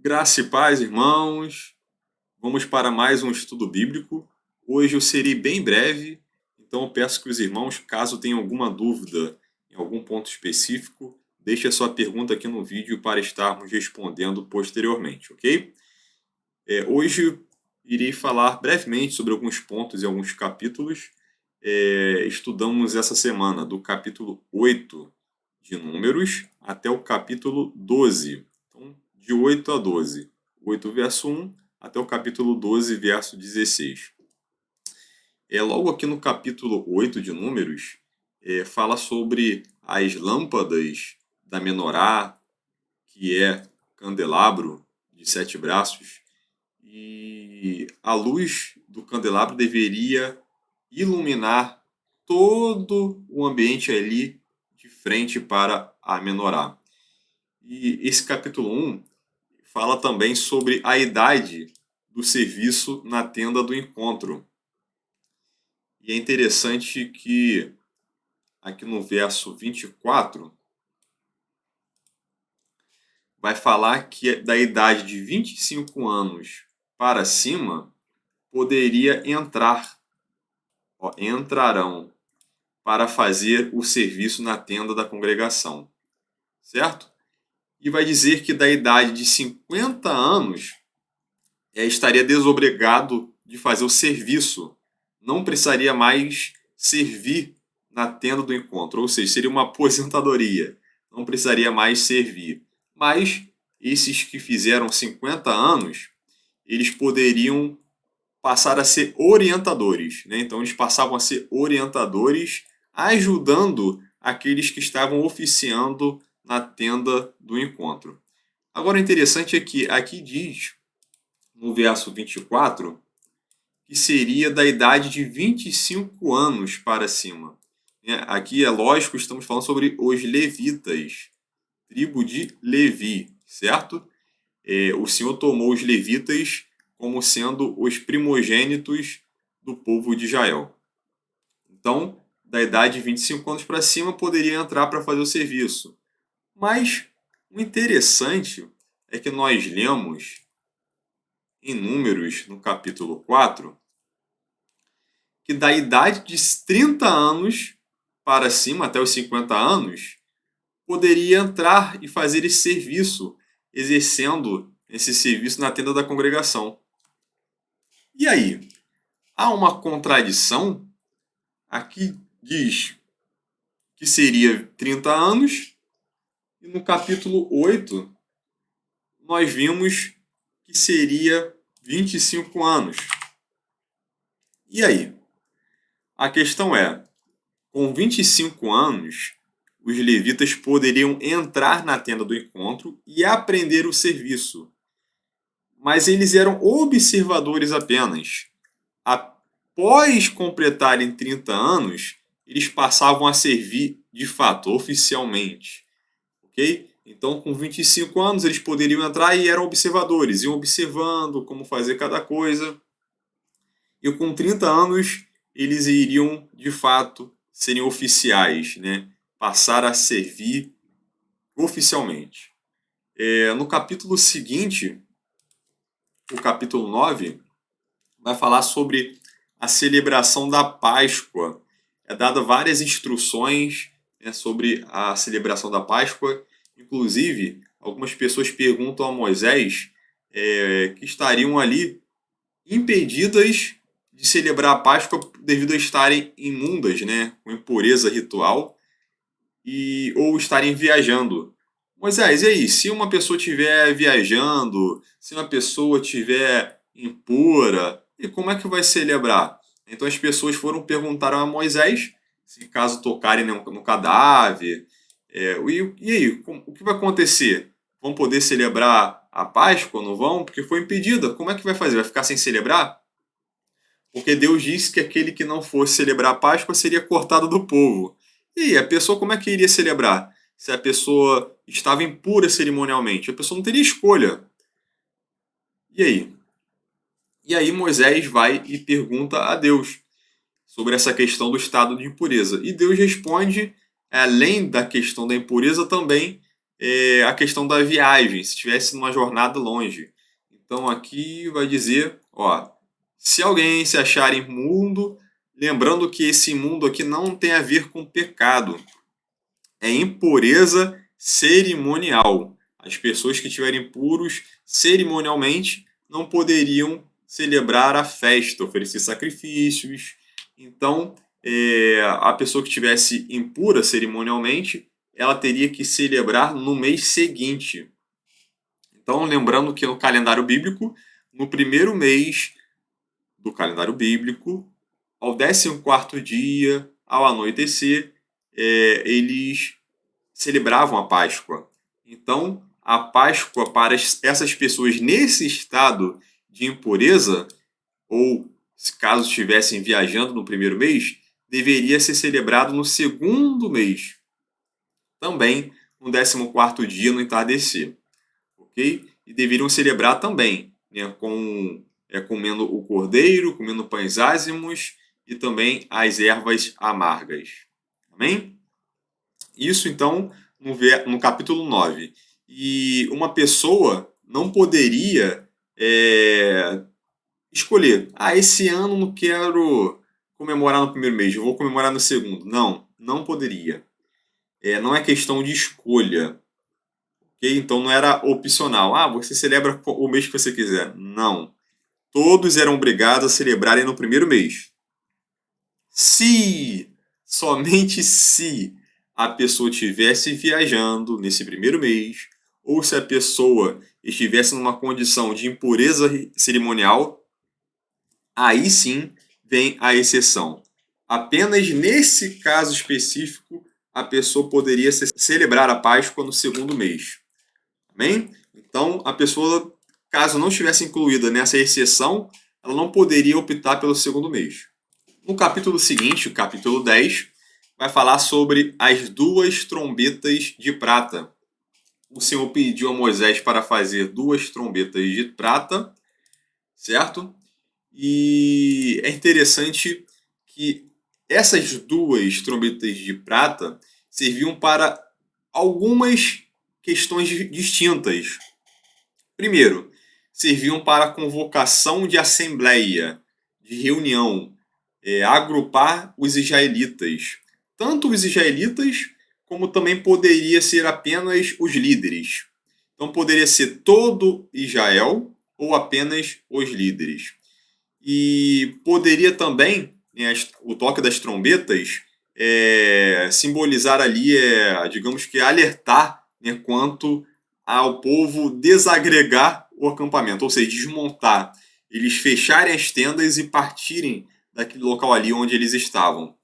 Graça e paz, irmãos. Vamos para mais um estudo bíblico. Hoje eu serei bem breve, então eu peço que os irmãos, caso tenham alguma dúvida em algum ponto específico, deixe a sua pergunta aqui no vídeo para estarmos respondendo posteriormente, ok? Hoje irei falar brevemente sobre alguns pontos e alguns capítulos. Estudamos essa semana do capítulo 8 de Números até o capítulo 12. Então, de 8 a 12. 8 verso 1 até o capítulo 12, verso 16. Logo aqui no capítulo 8 de Números, fala sobre as lâmpadas da menorá, que é candelabro de 7 braços, e a luz do candelabro deveria iluminar todo o ambiente ali de frente para a menorá. E esse capítulo 1 fala também sobre a idade do serviço na tenda do encontro. E é interessante que aqui no verso 24 vai falar que da idade de 25 anos para cima poderia entrarão para fazer o serviço na tenda da congregação, certo? E vai dizer que da idade de 50 anos estaria desobrigado de fazer o serviço, não precisaria mais servir na tenda do encontro, ou seja, seria uma aposentadoria, não precisaria mais servir. Mas esses que fizeram 50 anos, eles poderiam passar a ser orientadores, né? Então eles passavam a ser orientadores, ajudando aqueles que estavam oficiando na tenda do encontro. Agora, o interessante é que aqui diz, no verso 24, que seria da idade de 25 anos para cima. Aqui é lógico, estamos falando sobre os levitas, tribo de Levi, certo? O Senhor tomou os levitas como sendo os primogênitos do povo de Israel. Então, da idade de 25 anos para cima, poderia entrar para fazer o serviço. Mas o interessante é que nós lemos em Números, no capítulo 4, que da idade de 30 anos para cima, até os 50 anos, poderia entrar e fazer esse serviço, exercendo esse serviço na tenda da congregação. E aí? Há uma contradição? Aqui diz que seria 30 anos, e no capítulo 8 nós vimos que seria 25 anos. E aí? A questão é, com 25 anos, os levitas poderiam entrar na tenda do encontro e aprender o serviço. Mas eles eram observadores apenas. Após completarem 30 anos, eles passavam a servir de fato, oficialmente. Ok? Então, com 25 anos, eles poderiam entrar e eram observadores, iam observando como fazer cada coisa. E com 30 anos, eles iriam, de fato, serem oficiais, né? Passar a servir oficialmente. No capítulo seguinte, o capítulo 9, vai falar sobre a celebração da Páscoa. É dada várias instruções, né, sobre a celebração da Páscoa. Inclusive, algumas pessoas perguntam a Moisés que estariam ali impedidas de celebrar a Páscoa devido a estarem imundas, né, com impureza ritual, ou estarem viajando. Moisés, e aí? Se uma pessoa estiver viajando, se uma pessoa estiver impura, e como é que vai celebrar? Então as pessoas foram perguntar a Moisés, se caso tocarem no cadáver, e aí, o que vai acontecer? Vão poder celebrar a Páscoa ou não vão? Porque foi impedida. Como é que vai fazer? Vai ficar sem celebrar? Porque Deus disse que aquele que não fosse celebrar a Páscoa seria cortado do povo. E aí, a pessoa como é que iria celebrar? Se a pessoa estava impura cerimonialmente, a pessoa não teria escolha. E aí? E aí Moisés vai e pergunta a Deus sobre essa questão do estado de impureza. E Deus responde, além da questão da impureza, também a questão da viagem, se estivesse numa jornada longe. Então aqui vai dizer, ó, se alguém se achar imundo, lembrando que esse imundo aqui não tem a ver com pecado, é impureza cerimonial. As pessoas que estiverem puros cerimonialmente não poderiam celebrar a festa, oferecer sacrifícios. Então, a pessoa que estivesse impura cerimonialmente, ela teria que celebrar no mês seguinte. Então, lembrando que no calendário bíblico, no primeiro mês do calendário bíblico, ao 14º dia, ao anoitecer, eles celebravam a Páscoa. Então, a Páscoa para essas pessoas nesse estado de impureza, ou caso estivessem viajando no primeiro mês, deveria ser celebrado no segundo mês. Também no 14º dia, no entardecer. Ok? E deveriam celebrar também, né, comendo o cordeiro, comendo pães ázimos e também as ervas amargas. Amém? Isso, então, no capítulo 9. E uma pessoa não poderia escolher. Esse ano não quero comemorar no primeiro mês, eu vou comemorar no segundo. Não, não poderia. Não é questão de escolha. Okay? Então não era opcional. Você celebra o mês que você quiser. Não. Todos eram obrigados a celebrarem no primeiro mês. Se, somente se, a pessoa estivesse viajando nesse primeiro mês, ou se a pessoa estivesse numa condição de impureza cerimonial, aí sim vem a exceção. Apenas nesse caso específico, a pessoa poderia celebrar a Páscoa no segundo mês. Amém? Então, a pessoa, caso não estivesse incluída nessa exceção, ela não poderia optar pelo segundo mês. No capítulo seguinte, o capítulo 10, vai falar sobre as 2 trombetas de prata. O Senhor pediu a Moisés para fazer 2 trombetas de prata, certo? E é interessante que essas 2 trombetas de prata serviam para algumas questões distintas. Primeiro, serviam para a convocação de assembleia, de reunião, agrupar os israelitas. Tanto os israelitas, como também poderia ser apenas os líderes. Então poderia ser todo Israel ou apenas os líderes. E poderia também, né, o toque das trombetas, simbolizar ali, digamos que alertar, né, quanto ao povo desagregar o acampamento, ou seja, desmontar, eles fecharem as tendas e partirem daquele local ali onde eles estavam.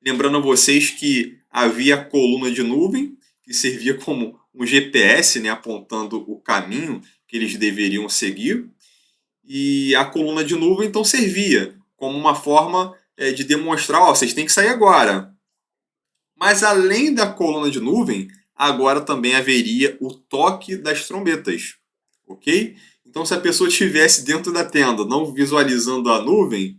Lembrando a vocês que havia a coluna de nuvem, que servia como um GPS, né, apontando o caminho que eles deveriam seguir, e a coluna de nuvem então servia como uma forma de demonstrar, vocês têm que sair agora. Mas além da coluna de nuvem, agora também haveria o toque das trombetas, ok? Então, se a pessoa estivesse dentro da tenda, não visualizando a nuvem,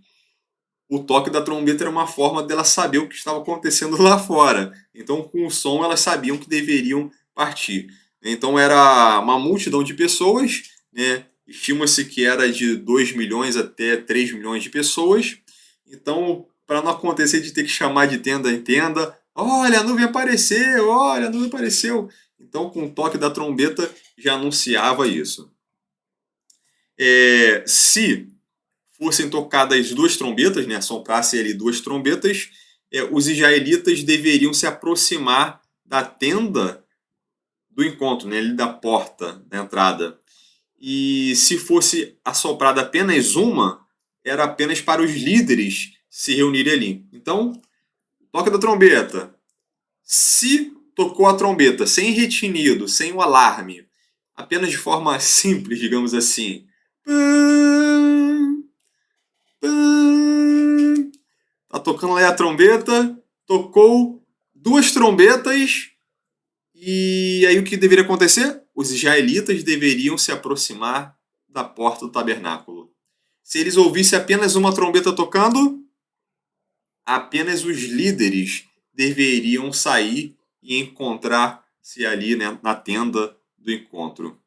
o toque da trombeta era uma forma dela saber o que estava acontecendo lá fora. Então, com o som, elas sabiam que deveriam partir. Então, era uma multidão de pessoas, né? Estima-se que era de 2 milhões até 3 milhões de pessoas. Então, para não acontecer de ter que chamar de tenda em tenda, olha, a nuvem apareceu, olha, a nuvem apareceu. Então, com o toque da trombeta, já anunciava isso. Se fossem tocadas 2 trombetas, né, soprassem ali 2 trombetas, os israelitas deveriam se aproximar da tenda do encontro, né, ali da porta da entrada. E se fosse assoprada apenas uma, era apenas para os líderes se reunirem ali. Então, toque da trombeta. Se tocou a trombeta sem retinido, sem o alarme, apenas de forma simples, digamos assim, tá tocando lá a trombeta, tocou 2 trombetas, e aí o que deveria acontecer? Os israelitas deveriam se aproximar da porta do tabernáculo. Se eles ouvissem apenas uma trombeta tocando, apenas os líderes deveriam sair e encontrar se ali, né, na tenda do encontro.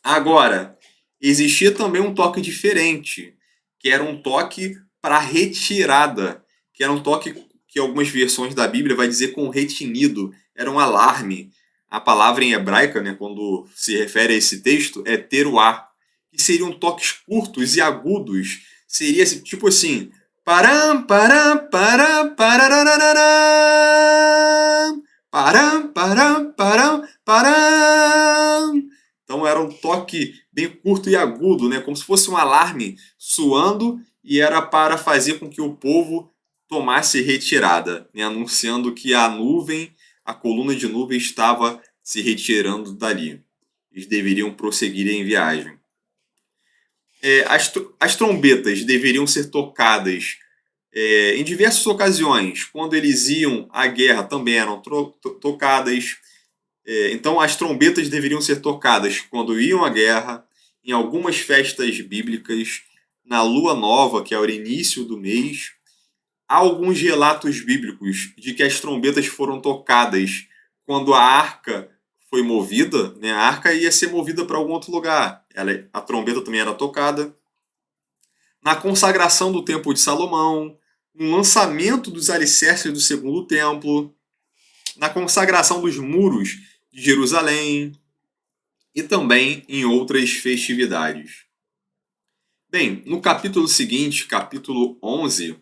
Agora, existia também um toque diferente, que era um toque para retirada, que era um toque que algumas versões da Bíblia vai dizer com retinido, era um alarme. A palavra em hebraica, né, quando se refere a esse texto, é teruá, que seriam toques curtos e agudos. Seria tipo assim, param, param, param, parararararam, param, param, param, param. Então era um toque bem curto e agudo, né? Como se fosse um alarme soando, e era para fazer com que o povo tomasse retirada, né? Anunciando que a nuvem, a coluna de nuvem estava se retirando dali. Eles deveriam prosseguir em viagem. As trombetas deveriam ser tocadas em diversas ocasiões. Quando eles iam à guerra também eram tocadas. Então, as trombetas deveriam ser tocadas quando iam à guerra, em algumas festas bíblicas, na lua nova, que é o início do mês. Há alguns relatos bíblicos de que as trombetas foram tocadas quando a arca foi movida, né? A arca ia ser movida para algum outro lugar. A trombeta também era tocada. Na consagração do Templo de Salomão, no lançamento dos alicerces do segundo templo, na consagração dos muros de Jerusalém e também em outras festividades. Bem, no capítulo seguinte, capítulo 11,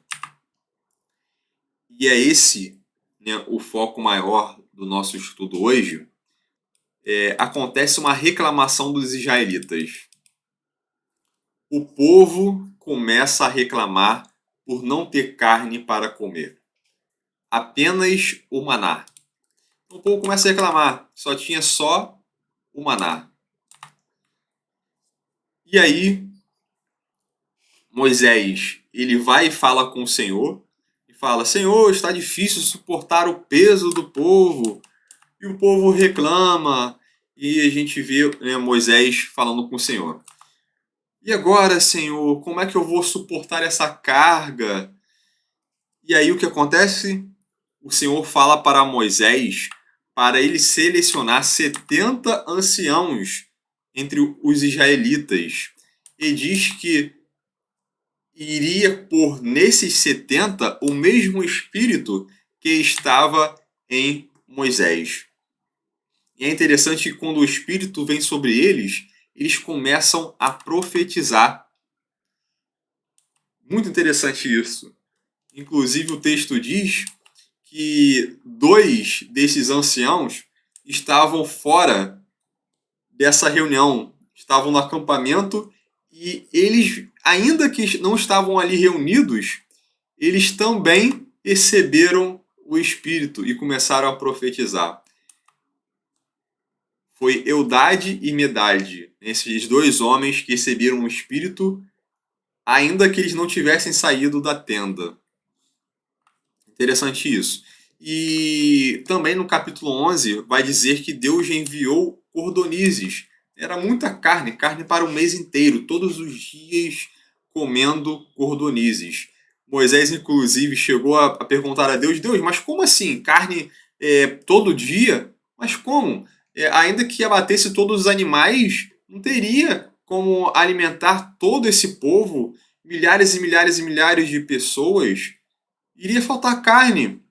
e é esse, né, o foco maior do nosso estudo hoje, acontece uma reclamação dos israelitas. O povo começa a reclamar por não ter carne para comer. Apenas o maná. O povo começa a reclamar, só o maná. E aí, Moisés, ele vai e fala com o Senhor, e fala, Senhor, está difícil suportar o peso do povo. E o povo reclama, e a gente vê, né, Moisés falando com o Senhor. E agora, Senhor, como é que eu vou suportar essa carga? E aí o que acontece? O Senhor fala para Moisés para ele selecionar 70 anciãos entre os israelitas. E diz que iria pôr nesses 70 o mesmo espírito que estava em Moisés. E é interessante que quando o espírito vem sobre eles, eles começam a profetizar. Muito interessante isso. Inclusive o texto diz que 2 desses anciãos estavam fora dessa reunião, estavam no acampamento, e eles, ainda que não estavam ali reunidos, eles também receberam o Espírito e começaram a profetizar. Foi Eudade e Medade, esses 2 homens que receberam o Espírito, ainda que eles não tivessem saído da tenda. Interessante isso. E também no capítulo 11 vai dizer que Deus enviou cordonizes. Era muita carne, carne para o mês inteiro, todos os dias comendo cordonizes. Moisés, inclusive, chegou a perguntar a Deus, Deus, mas como assim? Carne todo dia? Mas como? Ainda que abatesse todos os animais, não teria como alimentar todo esse povo, milhares e milhares e milhares de pessoas. Iria faltar carne.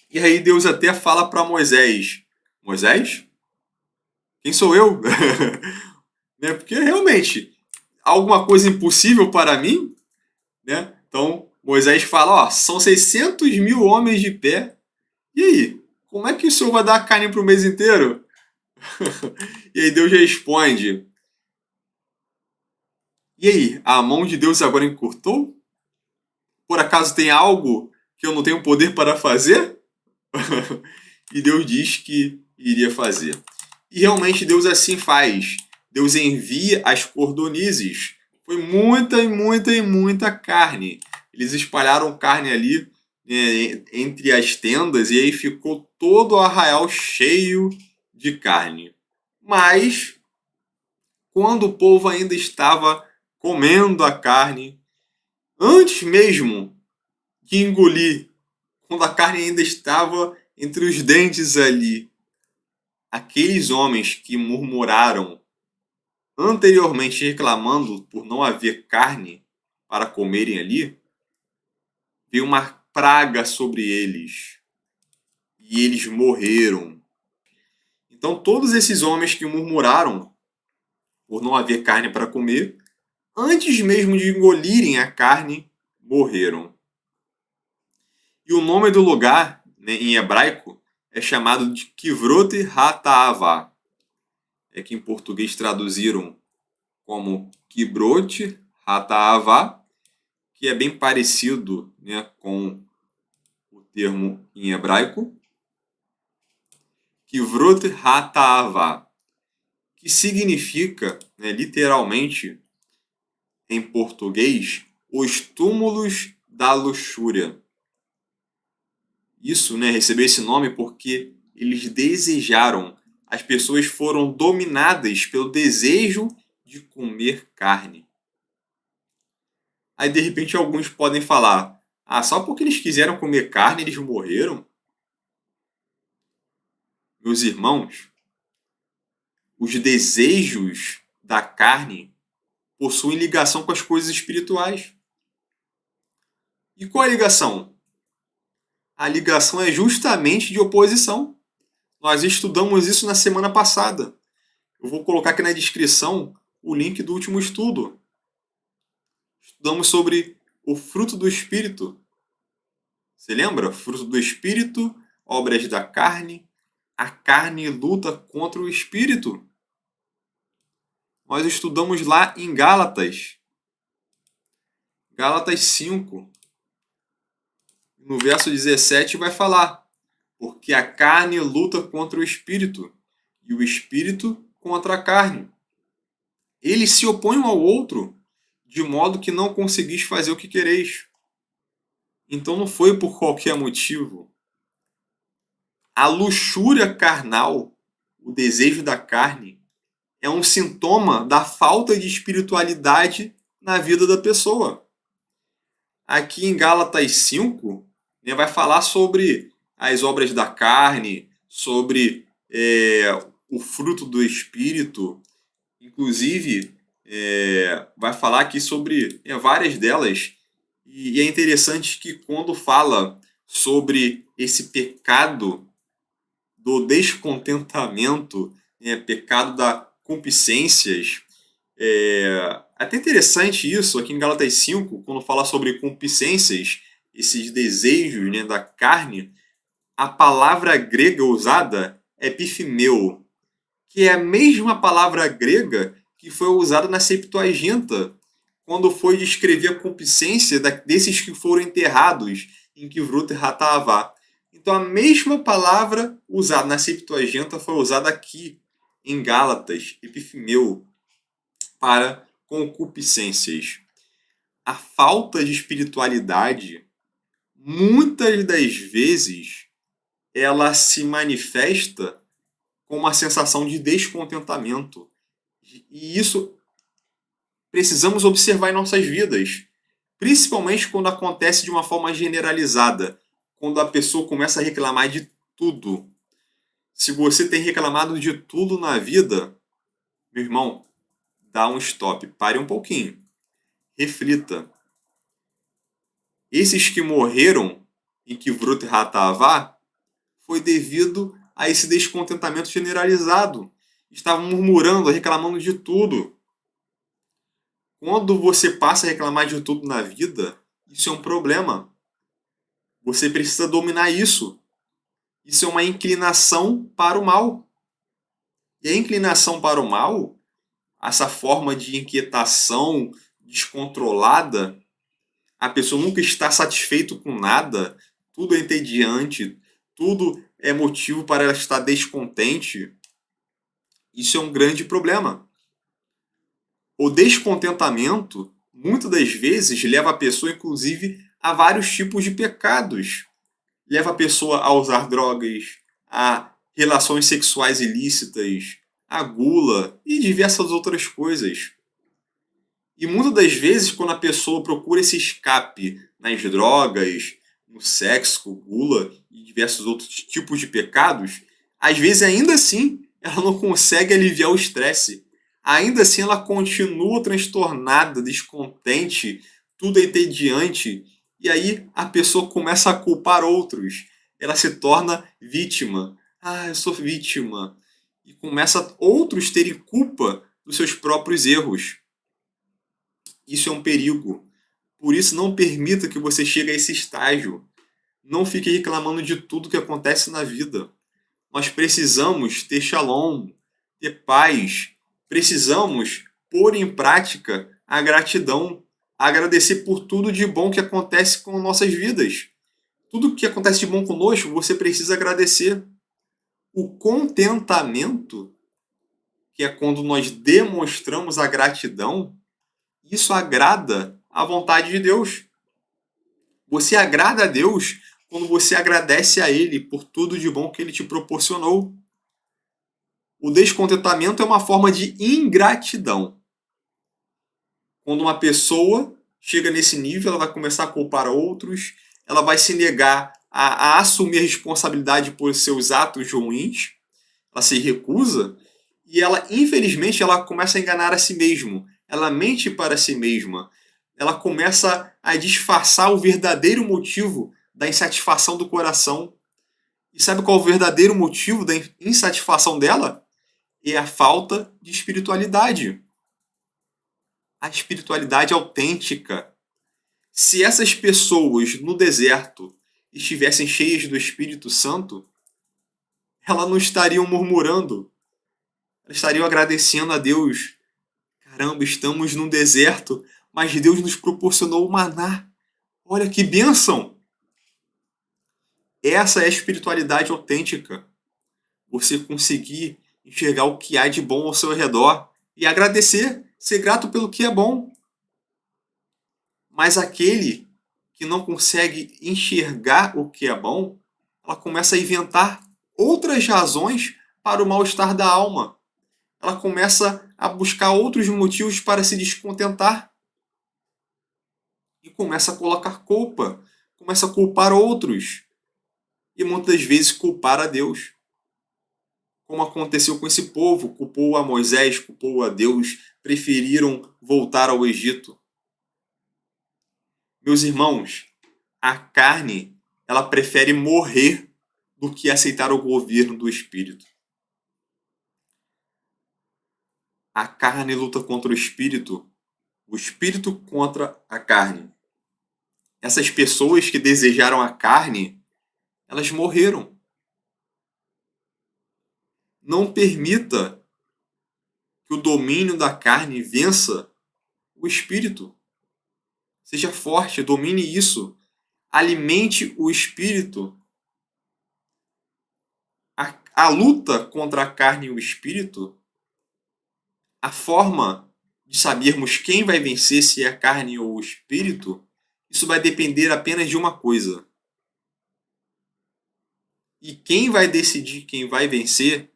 E aí Deus até fala para Moisés, Moisés? Quem sou eu? Né? Porque realmente, alguma coisa impossível para mim? Né? Então Moisés fala, ó, são 600 mil homens de pé. E aí? Como é que o Senhor vai dar carne para o mês inteiro? E aí Deus responde, e aí, a mão de Deus agora encurtou? Por acaso tem algo que eu não tenho poder para fazer? E Deus diz que iria fazer. E realmente Deus assim faz. Deus envia as cordonizes. Foi muita e muita e muita carne. Eles espalharam carne ali, né, entre as tendas, e aí ficou todo o arraial cheio de carne. Mas, quando o povo ainda estava comendo a carne, antes mesmo de engolir, quando a carne ainda estava entre os dentes ali, aqueles homens que murmuraram anteriormente reclamando por não haver carne para comerem ali, veio uma praga sobre eles e eles morreram. Então todos esses homens que murmuraram por não haver carne para comer, antes mesmo de engolirem a carne, morreram. E o nome do lugar, né, em hebraico, é chamado de Kivrot Hataavá. É que em português traduziram como Kibrot Hataavá, que é bem parecido, né, com o termo em hebraico, Kivrot Hataavá, que significa, né, literalmente, em português, os túmulos da luxúria. Isso, né, recebeu esse nome porque eles desejaram, as pessoas foram dominadas pelo desejo de comer carne. Aí, de repente, alguns podem falar, só porque eles quiseram comer carne, eles morreram? Meus irmãos, os desejos da carne possuem ligação com as coisas espirituais. E qual é a ligação? A ligação é justamente de oposição. Nós estudamos isso na semana passada. Eu vou colocar aqui na descrição o link do último estudo. Estudamos sobre o fruto do Espírito. Você lembra? Fruto do Espírito, obras da carne. A carne luta contra o Espírito. Nós estudamos lá em Gálatas. Gálatas 5. No verso 17 vai falar: porque a carne luta contra o Espírito, e o Espírito contra a carne. Eles se opõem um ao outro, de modo que não conseguis fazer o que quereis. Então não foi por qualquer motivo. A luxúria carnal, o desejo da carne, é um sintoma da falta de espiritualidade na vida da pessoa. Aqui em Gálatas 5, né, vai falar sobre as obras da carne, sobre o fruto do Espírito. Inclusive, vai falar aqui sobre várias delas. E é interessante que quando fala sobre esse pecado do descontentamento, pecado da concupiscências, até interessante isso aqui em Gálatas 5, quando fala sobre concupiscências, esses desejos, né, da carne, a palavra grega usada é epifimeu, que é a mesma palavra grega que foi usada na Septuaginta, quando foi descrever a concupiscência desses que foram enterrados em Kivrut Hataavá. Então a mesma palavra usada na Septuaginta foi usada aqui em Gálatas, epifimeu, para concupiscências. A falta de espiritualidade, muitas das vezes, ela se manifesta com uma sensação de descontentamento. E isso precisamos observar em nossas vidas, principalmente quando acontece de uma forma generalizada, quando a pessoa começa a reclamar de tudo. Se você tem reclamado de tudo na vida, meu irmão, dá um stop, pare um pouquinho, reflita. Esses que morreram em Kivrut Hataavá foi devido a esse descontentamento generalizado. Estavam murmurando, reclamando de tudo. Quando você passa a reclamar de tudo na vida, isso é um problema. Você precisa dominar isso. Isso é uma inclinação para o mal. E a inclinação para o mal, essa forma de inquietação descontrolada, a pessoa nunca está satisfeita com nada, tudo é entediante, tudo é motivo para ela estar descontente. Isso é um grande problema. O descontentamento, muitas das vezes, leva a pessoa, inclusive, a vários tipos de pecados. Leva a pessoa a usar drogas, a relações sexuais ilícitas, a gula e diversas outras coisas. E muitas das vezes, quando a pessoa procura esse escape nas drogas, no sexo, gula e diversos outros tipos de pecados, Às vezes, ainda assim, ela não consegue aliviar o estresse. Ainda assim, ela continua transtornada, descontente, tudo é entediante. E aí a pessoa começa a culpar outros. Ela se torna vítima. Ah, eu sou vítima. E começa outros terem culpa dos seus próprios erros. Isso é um perigo. Por isso, não permita que você chegue a esse estágio. Não fique reclamando de tudo que acontece na vida. Nós precisamos ter shalom, ter paz. Precisamos pôr em prática a gratidão, agradecer por tudo de bom que acontece com nossas vidas. Tudo que acontece de bom conosco, você precisa agradecer. O contentamento, que é quando nós demonstramos a gratidão, isso agrada a vontade de Deus. Você agrada a Deus quando você agradece a Ele por tudo de bom que Ele te proporcionou. O descontentamento é uma forma de ingratidão. Quando uma pessoa chega nesse nível, ela vai começar a culpar outros, ela vai se negar a assumir a responsabilidade por seus atos ruins, ela se recusa e ela, infelizmente, ela começa a enganar a si mesma. Ela mente para si mesma. Ela começa a disfarçar o verdadeiro motivo da insatisfação do coração. E sabe qual é o verdadeiro motivo da insatisfação dela? É a falta de espiritualidade. A espiritualidade autêntica. Se essas pessoas no deserto estivessem cheias do Espírito Santo, elas não estariam murmurando, elas estariam agradecendo a Deus. Caramba, estamos num deserto, mas Deus nos proporcionou o maná. Olha que bênção! Essa é a espiritualidade autêntica. Você conseguir enxergar o que há de bom ao seu redor e agradecer, ser grato pelo que é bom. Mas aquele que não consegue enxergar o que é bom, ela começa a inventar outras razões para o mal-estar da alma. Ela começa a buscar outros motivos para se descontentar. E começa a colocar culpa. Começa a culpar outros. E muitas vezes culpar a Deus. Como aconteceu com esse povo, culpou a Moisés, culpou a Deus, preferiram voltar ao Egito. Meus irmãos, a carne, ela prefere morrer do que aceitar o governo do Espírito. A carne luta contra o Espírito contra a carne. Essas pessoas que desejaram a carne, elas morreram. Não permita que o domínio da carne vença o Espírito. Seja forte, domine isso. Alimente o Espírito. A luta contra a carne e o Espírito, a forma de sabermos quem vai vencer, se é a carne ou o Espírito, isso vai depender apenas de uma coisa. E quem vai decidir quem vai vencer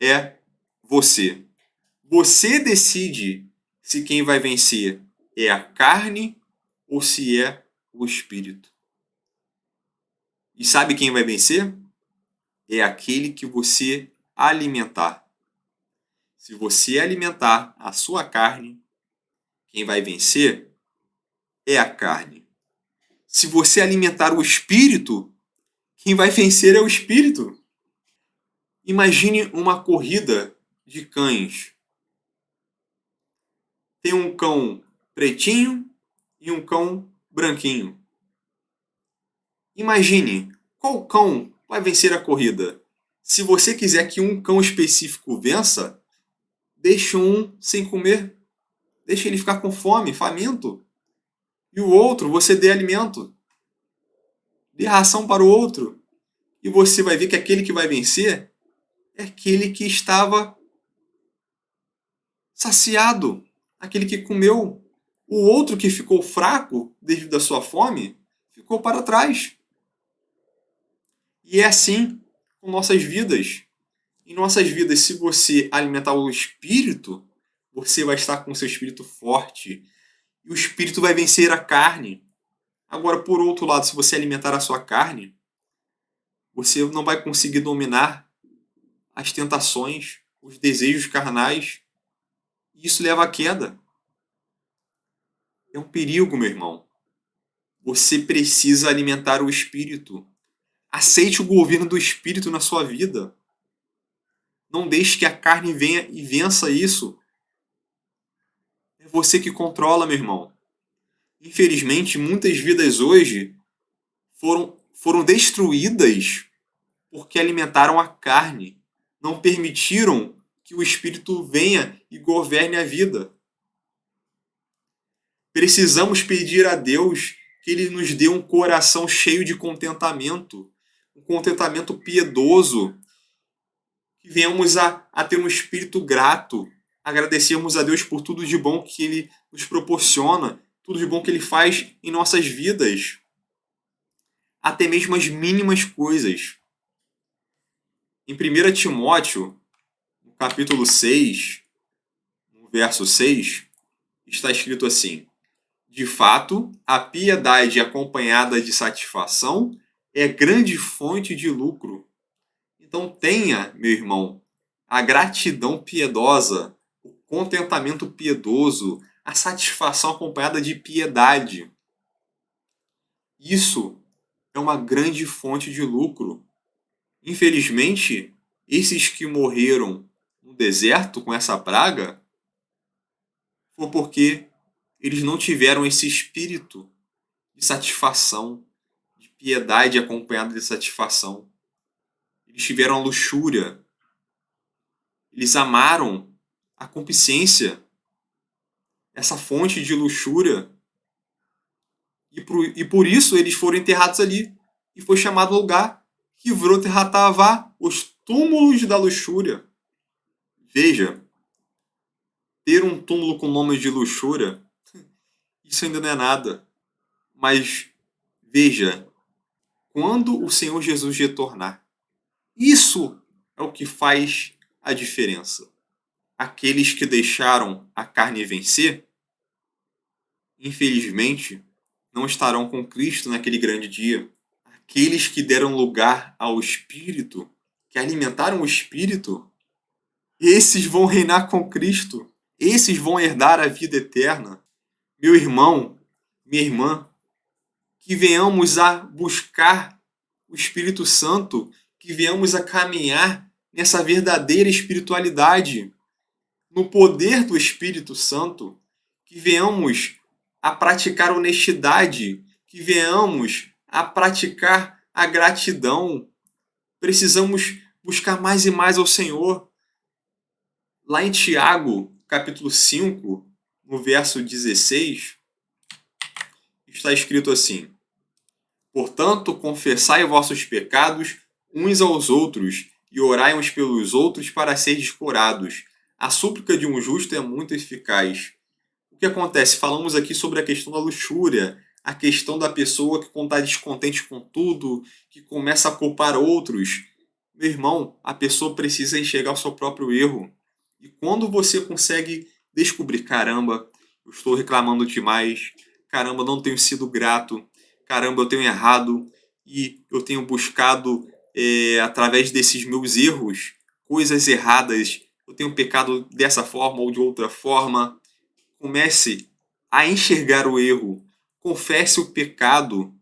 é você. Você decide se quem vai vencer é a carne ou se é o Espírito. E sabe quem vai vencer? É aquele que você alimentar. Se você alimentar a sua carne, quem vai vencer é a carne. Se você alimentar o espírito, quem vai vencer é o espírito. Imagine uma corrida de cães. Tem um cão pretinho e um cão branquinho. Imagine qual cão vai vencer a corrida. Se você quiser que um cão específico vença, deixe um sem comer. Deixe ele ficar com fome, faminto. E o outro, você dê alimento. Dê ração para o outro. E você vai ver que aquele que vai vencer é aquele que estava saciado. Aquele que comeu. O outro que ficou fraco devido à sua fome, ficou para trás. E é assim com nossas vidas. Em nossas vidas, se você alimentar o espírito, você vai estar com o seu espírito forte. E o espírito vai vencer a carne. Agora, por outro lado, se você alimentar a sua carne, você não vai conseguir dominar as tentações, os desejos carnais. E isso leva à queda. É um perigo, meu irmão. Você precisa alimentar o espírito. Aceite o governo do espírito na sua vida. Não deixe que a carne venha e vença isso. É você que controla, meu irmão. Infelizmente, muitas vidas hoje foram destruídas porque alimentaram a carne. Não permitiram que o espírito venha e governe a vida. Precisamos pedir a Deus que Ele nos dê um coração cheio de contentamento, um contentamento piedoso, que venhamos a ter um espírito grato, agradecermos a Deus por tudo de bom que Ele nos proporciona, tudo de bom que Ele faz em nossas vidas, até mesmo as mínimas coisas. Em 1 Timóteo, no capítulo 6, no verso 6, está escrito assim: de fato, a piedade acompanhada de satisfação é grande fonte de lucro. Então tenha, meu irmão, a gratidão piedosa, o contentamento piedoso, a satisfação acompanhada de piedade. Isso é uma grande fonte de lucro. Infelizmente, esses que morreram no deserto com essa praga foi porque eles não tiveram esse espírito de satisfação, de piedade acompanhada de satisfação. Eles tiveram a luxúria. Eles amaram a concupiscência, essa fonte de luxúria. E por isso eles foram enterrados ali. E foi chamado o lugar Kivrot Hatavá, os túmulos da luxúria. Veja, ter um túmulo com nome de luxúria, isso ainda não é nada. Mas veja, quando o Senhor Jesus retornar, isso é o que faz a diferença. Aqueles que deixaram a carne vencer, infelizmente, não estarão com Cristo naquele grande dia. Aqueles que deram lugar ao Espírito, que alimentaram o Espírito, esses vão reinar com Cristo. Esses vão herdar a vida eterna. Meu irmão, minha irmã, que venhamos a buscar o Espírito Santo, que venhamos a caminhar nessa verdadeira espiritualidade, no poder do Espírito Santo, que venhamos a praticar honestidade, que venhamos a praticar a gratidão. Precisamos buscar mais e mais ao Senhor. Lá em Tiago, capítulo 5, no verso 16, está escrito assim: portanto, confessai vossos pecados uns aos outros e orai uns pelos outros para serdes curados. A súplica de um justo é muito eficaz. O que acontece? Falamos aqui sobre a questão da luxúria, a questão da pessoa que está descontente com tudo, que começa a culpar outros. Meu irmão, a pessoa precisa enxergar o seu próprio erro. E quando você consegue descobrir, caramba, eu estou reclamando demais, caramba, não tenho sido grato, caramba, eu tenho errado e eu tenho buscado, através desses meus erros, coisas erradas, eu tenho pecado dessa forma ou de outra forma. Comece a enxergar o erro, confesse o pecado.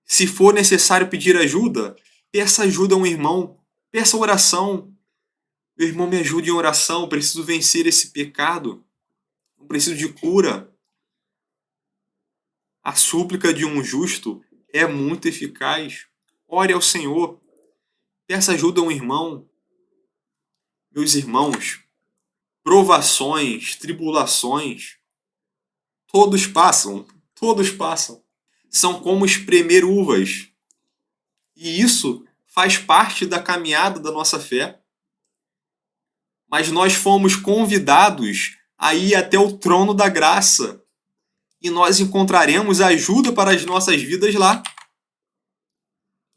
Se for necessário pedir ajuda, peça ajuda a um irmão, peça oração. Meu irmão, me ajude em oração, eu preciso vencer esse pecado, eu preciso de cura. A súplica de um justo é muito eficaz. Ore ao Senhor, peça ajuda a um irmão. Meus irmãos, provações, tribulações, todos passam. São como espremer uvas. E isso faz parte da caminhada da nossa fé. Mas nós fomos convidados a ir até o trono da graça. E nós encontraremos ajuda para as nossas vidas lá.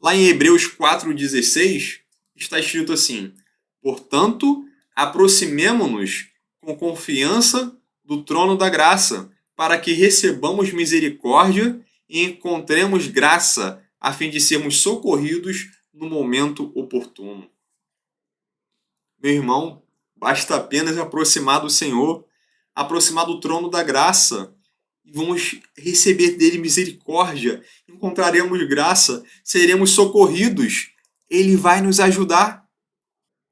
Lá em Hebreus 4,16 está escrito assim: portanto, aproximemo-nos com confiança do trono da graça, para que recebamos misericórdia e encontremos graça, a fim de sermos socorridos no momento oportuno. Meu irmão, basta apenas aproximar do Senhor, aproximar do trono da graça, e vamos receber dele misericórdia, encontraremos graça, seremos socorridos. Ele vai nos ajudar.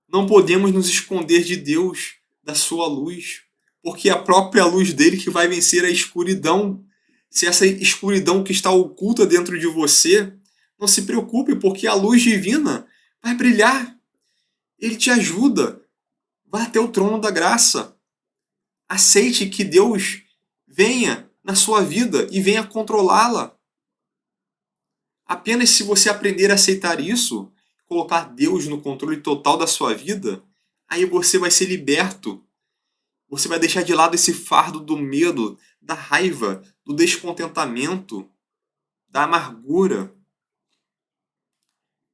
Não podemos nos esconder de Deus, da sua luz, porque é a própria luz dele que vai vencer a escuridão. Se essa escuridão que está oculta dentro de você, não se preocupe, porque a luz divina vai brilhar. Ele te ajuda. Vá até o trono da graça. Aceite que Deus venha na sua vida e venha controlá-la. Apenas se você aprender a aceitar isso, colocar Deus no controle total da sua vida, aí você vai ser liberto. Você vai deixar de lado esse fardo do medo, da raiva, do descontentamento, da amargura.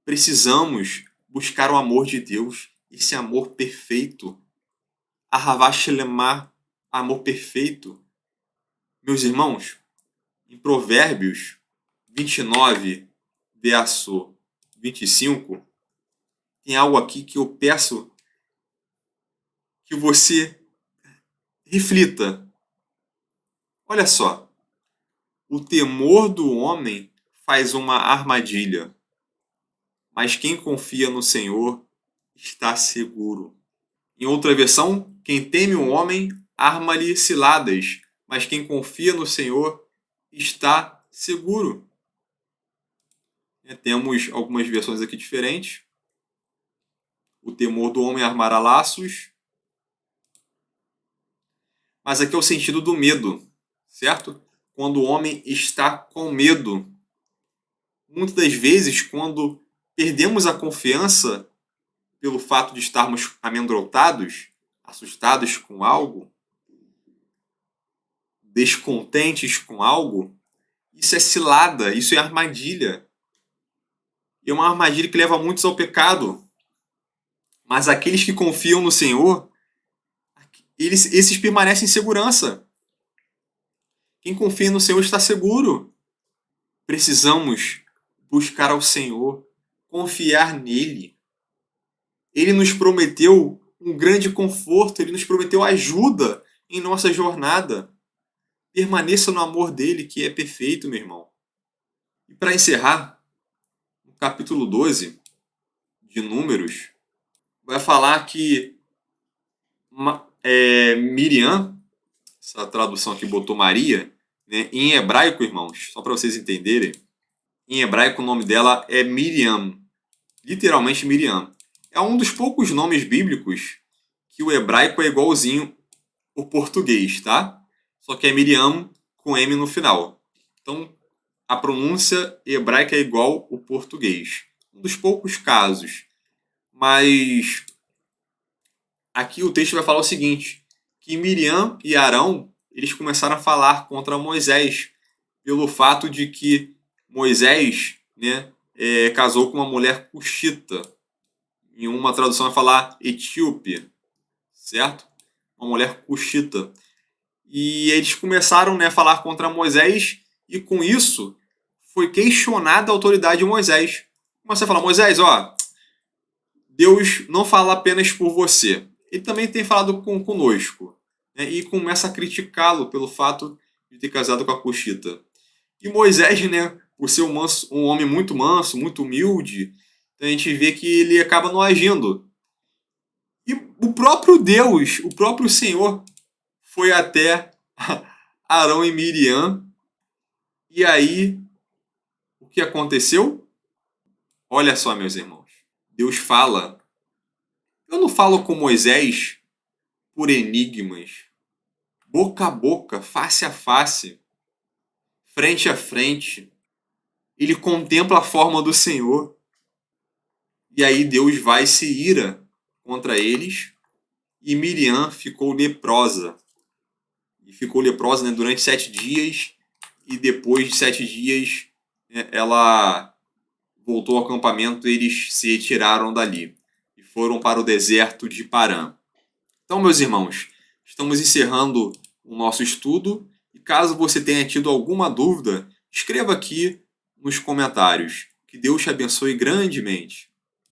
Precisamos buscar o amor de Deus, esse amor perfeito. Ahavashilemar, amor perfeito. Meus irmãos, em Provérbios 29, verso 25, tem algo aqui que eu peço que você reflita. Olha só. O temor do homem faz uma armadilha, mas quem confia no Senhor está seguro. Em outra versão, quem teme o homem arma-lhe ciladas, mas quem confia no Senhor está seguro. Temos algumas versões aqui diferentes. O temor do homem armará laços. Mas aqui é o sentido do medo, certo? Quando o homem está com medo. Muitas das vezes, quando perdemos a confiança pelo fato de estarmos amedrontados, assustados com algo, descontentes com algo, isso é cilada, isso é armadilha. E é uma armadilha que leva muitos ao pecado. Mas aqueles que confiam no Senhor, esses permanecem em segurança. Quem confia no Senhor está seguro. Precisamos buscar ao Senhor, confiar nele. Ele nos prometeu um grande conforto, ele nos prometeu ajuda em nossa jornada. Permaneça no amor dele, que é perfeito, meu irmão. E para encerrar, no capítulo 12 de Números, vai falar que Miriam, essa tradução aqui botou Maria, né, em hebraico, irmãos, só para vocês entenderem, em hebraico o nome dela é Miriam, literalmente Miriam. É um dos poucos nomes bíblicos que o hebraico é igualzinho o português, tá? Só que é Miriam com M no final. Então, a pronúncia hebraica é igual o português. Um dos poucos casos. Mas aqui o texto vai falar o seguinte, que Miriam e Arão, eles começaram a falar contra Moisés, pelo fato de que Moisés, né, casou com uma mulher cuxita. Em uma tradução vai falar etíope, certo? Uma mulher cuxita. E eles começaram, né, a falar contra Moisés, e com isso foi questionada a autoridade de Moisés. Começou a falar, Moisés, ó, Deus não fala apenas por você, ele também tem falado conosco. Né, e começa a criticá-lo pelo fato de ter casado com a cuxita. E Moisés, né, por ser um homem muito manso, muito humilde, então a gente vê que ele acaba não agindo. E o próprio Deus, o próprio Senhor, foi até Arão e Miriam. E aí, o que aconteceu? Olha só, meus irmãos. Deus fala. Eu não falo com Moisés por enigmas. Boca a boca, face a face, frente a frente. Ele contempla a forma do Senhor. E aí Deus vai se ira contra eles. E Miriam ficou leprosa. E ficou leprosa, né, durante 7 dias. E depois de 7 dias, né, ela voltou ao acampamento e eles se retiraram dali. E foram para o deserto de Parã. Então, meus irmãos, estamos encerrando o nosso estudo. E caso você tenha tido alguma dúvida, escreva aqui nos comentários. Que Deus te abençoe grandemente.